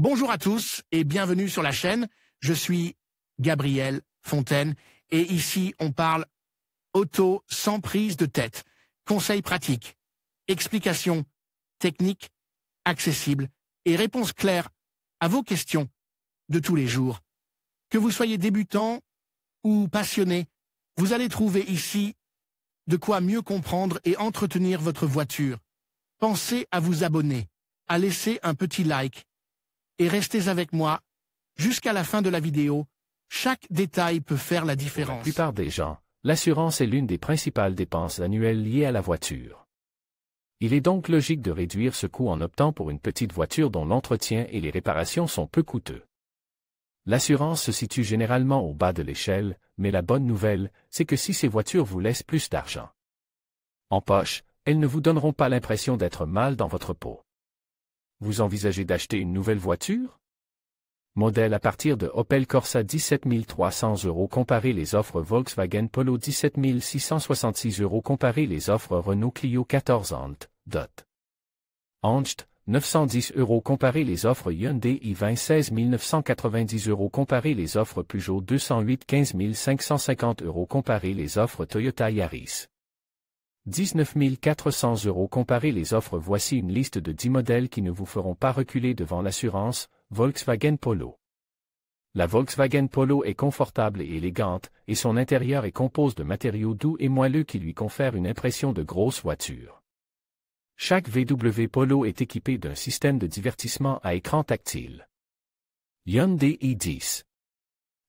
Bonjour à tous et bienvenue sur la chaîne. Je suis Gabriel Fontaine et ici on parle auto sans prise de tête. Conseils pratiques, explications techniques, accessibles et réponses claires à vos questions de tous les jours. Que vous soyez débutant ou passionné, vous allez trouver ici de quoi mieux comprendre et entretenir votre voiture. Pensez à vous abonner, à laisser un petit like et restez avec moi jusqu'à la fin de la vidéo. Chaque détail peut faire la différence. Pour la plupart des gens, l'assurance est l'une des principales dépenses annuelles liées à la voiture. Il est donc logique de réduire ce coût en optant pour une petite voiture dont l'entretien et les réparations sont peu coûteux. L'assurance se situe généralement au bas de l'échelle, mais la bonne nouvelle, c'est que si ces voitures vous laissent plus d'argent en poche, elles ne vous donneront pas l'impression d'être mal dans votre peau. Vous envisagez d'acheter une nouvelle voiture? Modèle à partir de Opel Corsa 17 300 € comparez les offres Volkswagen Polo 17 666 € comparez les offres Renault Clio 14 Angst 910 € comparez les offres Hyundai i20 16 990 € comparez les offres Peugeot 208 15 550 € comparez les offres Toyota Yaris 19 400 € comparez les offres. Voici une liste de 10 modèles qui ne vous feront pas reculer devant l'assurance. Volkswagen Polo. La Volkswagen Polo est confortable et élégante, et son intérieur est composé de matériaux doux et moelleux qui lui confèrent une impression de grosse voiture. Chaque VW Polo est équipé d'un système de divertissement à écran tactile. Hyundai i10.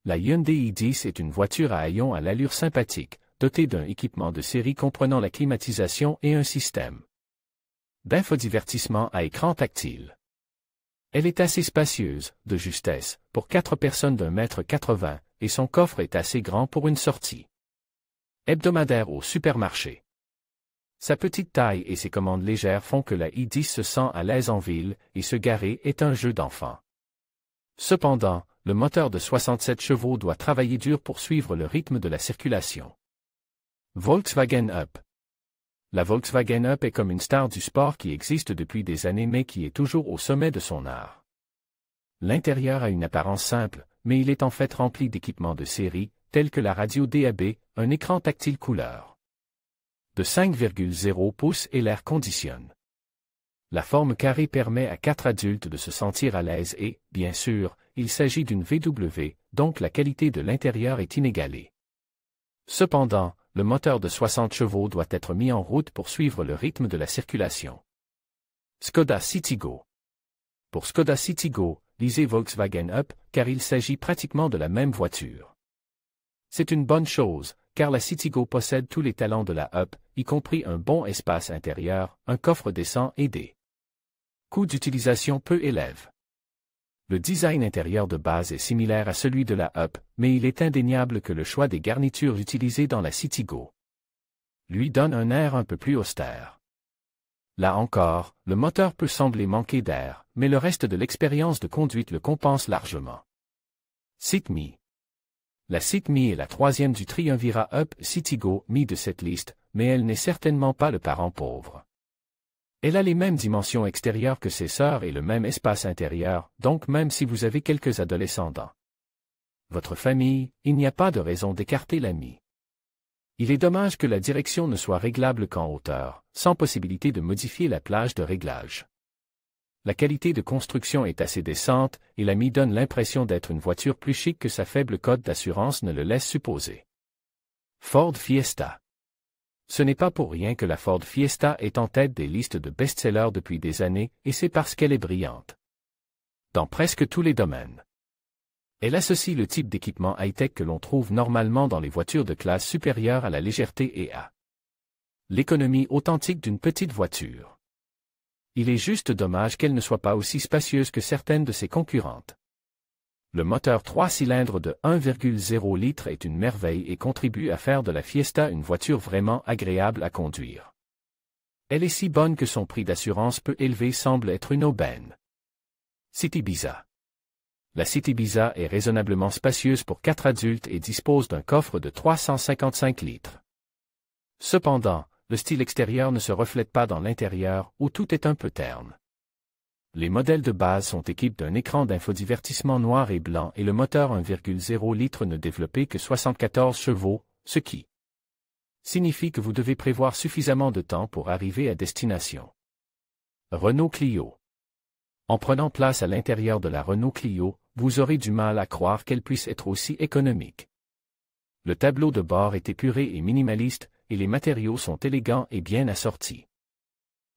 La Hyundai i10 est une voiture à haillons à l'allure sympathique, dotée d'un équipement de série comprenant la climatisation et un système d'infodivertissement à écran tactile. Elle est assez spacieuse, de justesse, pour 4 personnes d'1,80 m, et son coffre est assez grand pour une sortie hebdomadaire au supermarché. Sa petite taille et ses commandes légères font que la i10 se sent à l'aise en ville, et se garer est un jeu d'enfant. Cependant, le moteur de 67 chevaux doit travailler dur pour suivre le rythme de la circulation. Volkswagen Up. La Volkswagen Up est comme une star du sport qui existe depuis des années mais qui est toujours au sommet de son art. L'intérieur a une apparence simple, mais il est en fait rempli d'équipements de série, tels que la radio DAB, un écran tactile couleur de 5,0 pouces et l'air conditionne. La forme carrée permet à 4 adultes de se sentir à l'aise et, bien sûr, il s'agit d'une VW, donc la qualité de l'intérieur est inégalée. Cependant, le moteur de 60 chevaux doit être mis en route pour suivre le rythme de la circulation. Skoda Citigo. Pour Skoda Citigo, lisez Volkswagen Up, car il s'agit pratiquement de la même voiture. C'est une bonne chose, car la Citigo possède tous les talents de la Up, y compris un bon espace intérieur, un coffre décent et des coûts d'utilisation peu élevés. Le design intérieur de base est similaire à celui de la Up, mais il est indéniable que le choix des garnitures utilisées dans la Citigo lui donne un air un peu plus austère. Là encore, le moteur peut sembler manquer d'air, mais le reste de l'expérience de conduite le compense largement. Citme. La Citme est la troisième du triumvirat Up Citigo mis de cette liste, mais elle n'est certainement pas le parent pauvre. Elle a les mêmes dimensions extérieures que ses sœurs et le même espace intérieur, donc même si vous avez quelques adolescents dans votre famille, il n'y a pas de raison d'écarter l'ami. Il est dommage que la direction ne soit réglable qu'en hauteur, sans possibilité de modifier la plage de réglage. La qualité de construction est assez décente, et l'ami donne l'impression d'être une voiture plus chic que sa faible cote d'assurance ne le laisse supposer. Ford Fiesta. Ce n'est pas pour rien que la Ford Fiesta est en tête des listes de best-sellers depuis des années, et c'est parce qu'elle est brillante dans presque tous les domaines. Elle associe le type d'équipement high-tech que l'on trouve normalement dans les voitures de classe supérieure à la légèreté et à l'économie authentique d'une petite voiture. Il est juste dommage qu'elle ne soit pas aussi spacieuse que certaines de ses concurrentes. Le moteur 3 cylindres de 1,0 litre est une merveille et contribue à faire de la Fiesta une voiture vraiment agréable à conduire. Elle est si bonne que son prix d'assurance peu élevé semble être une aubaine. Citibiza. La Citibiza est raisonnablement spacieuse pour 4 adultes et dispose d'un coffre de 355 litres. Cependant, le style extérieur ne se reflète pas dans l'intérieur, où tout est un peu terne. Les modèles de base sont équipés d'un écran d'infodivertissement noir et blanc et le moteur 1,0 litre ne développait que 74 chevaux, ce qui signifie que vous devez prévoir suffisamment de temps pour arriver à destination. Renault Clio. En prenant place à l'intérieur de la Renault Clio, vous aurez du mal à croire qu'elle puisse être aussi économique. Le tableau de bord est épuré et minimaliste, et les matériaux sont élégants et bien assortis.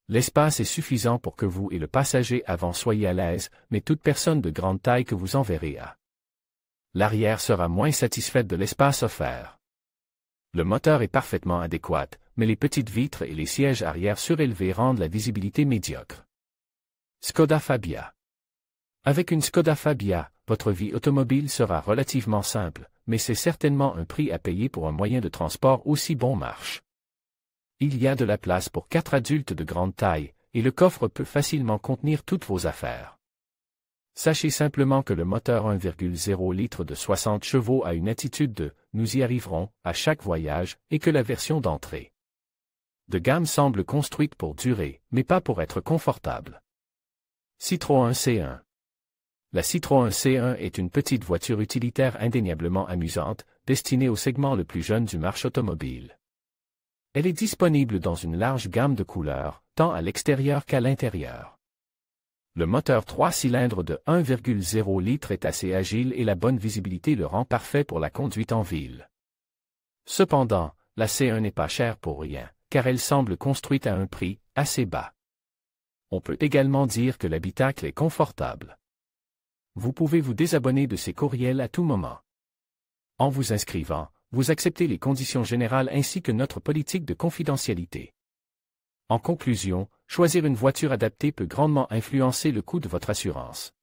L'espace est suffisant pour que vous et le passager avant soyez à l'aise, mais toute personne de grande taille que vous enverrez à l'arrière sera moins satisfaite de l'espace offert. Le moteur est parfaitement adéquat, mais les petites vitres et les sièges arrière surélevés rendent la visibilité médiocre. Skoda Fabia. Avec une Skoda Fabia, votre vie automobile sera relativement simple, mais c'est certainement un prix à payer pour un moyen de transport aussi bon marche. Il y a de la place pour 4 adultes de grande taille, et le coffre peut facilement contenir toutes vos affaires. Sachez simplement que le moteur 1,0 litre de 60 chevaux a une attitude de « nous y arriverons » à chaque voyage, et que la version d'entrée de gamme semble construite pour durer, mais pas pour être confortable. Citroën C1. La Citroën C1 est une petite voiture utilitaire indéniablement amusante, destinée au segment le plus jeune du marché automobile. Elle est disponible dans une large gamme de couleurs, tant à l'extérieur qu'à l'intérieur. Le moteur 3 cylindres de 1,0 litre est assez agile et la bonne visibilité le rend parfait pour la conduite en ville. Cependant, la C1 n'est pas chère pour rien, car elle semble construite à un prix assez bas. On peut également dire que l'habitacle est confortable. Vous pouvez vous désabonner de ces courriels à tout moment. En vous inscrivant, vous acceptez les conditions générales ainsi que notre politique de confidentialité. En conclusion, choisir une voiture adaptée peut grandement influencer le coût de votre assurance.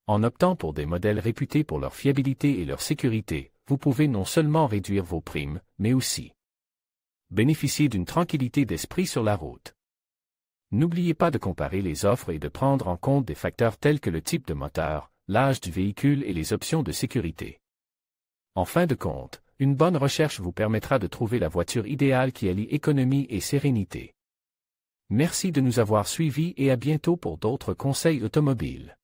En optant pour des modèles réputés pour leur fiabilité et leur sécurité, vous pouvez non seulement réduire vos primes, mais aussi bénéficier d'une tranquillité d'esprit sur la route. N'oubliez pas de comparer les offres et de prendre en compte des facteurs tels que le type de moteur, l'âge du véhicule et les options de sécurité. En fin de compte, une bonne recherche vous permettra de trouver la voiture idéale qui allie économie et sérénité. Merci de nous avoir suivis et à bientôt pour d'autres conseils automobiles.